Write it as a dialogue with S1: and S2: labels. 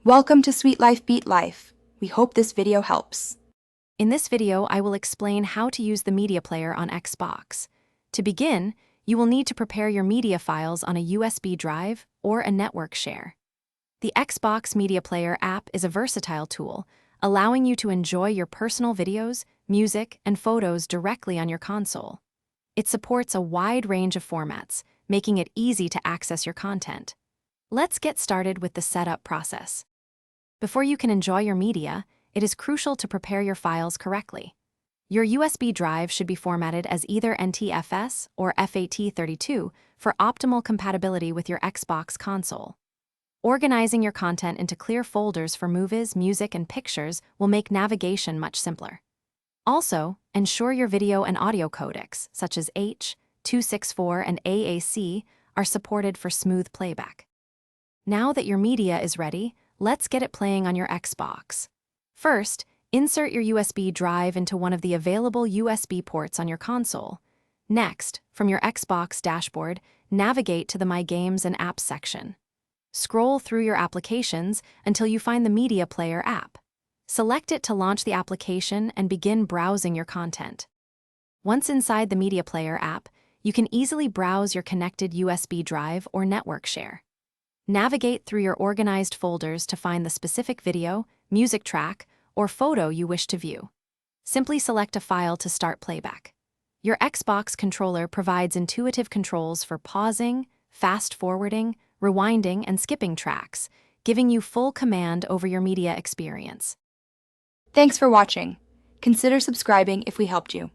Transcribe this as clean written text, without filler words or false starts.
S1: Welcome to Sweet Life Beat Life. We hope this video helps.
S2: In this video, I will explain how to use the media player on Xbox. To begin, you will need to prepare your media files on a USB drive or a network share. The Xbox Media Player app is a versatile tool, allowing you to enjoy your personal videos, music, and photos directly on your console. It supports a wide range of formats, making it easy to access your content. Let's get started with the setup process. Before you can enjoy your media, it is crucial to prepare your files correctly. Your USB drive should be formatted as either NTFS or FAT32 for optimal compatibility with your Xbox console. Organizing your content into clear folders for movies, music, and pictures will make navigation much simpler. Also, ensure your video and audio codecs, such as H.264 and AAC, are supported for smooth playback. Now that your media is ready, let's get it playing on your Xbox. First, insert your USB drive into one of the available USB ports on your console. Next, from your Xbox dashboard, navigate to the My Games and Apps section. Scroll through your applications until you find the Media Player app. Select it to launch the application and begin browsing your content. Once inside the Media Player app, you can easily browse your connected USB drive or network share. Navigate through your organized folders to find the specific video, music track, or photo you wish to view. Simply select a file to start playback. Your Xbox controller provides intuitive controls for pausing, fast-forwarding, rewinding, and skipping tracks, giving you full command over your media experience.
S1: Thanks for watching. Consider subscribing if we helped you.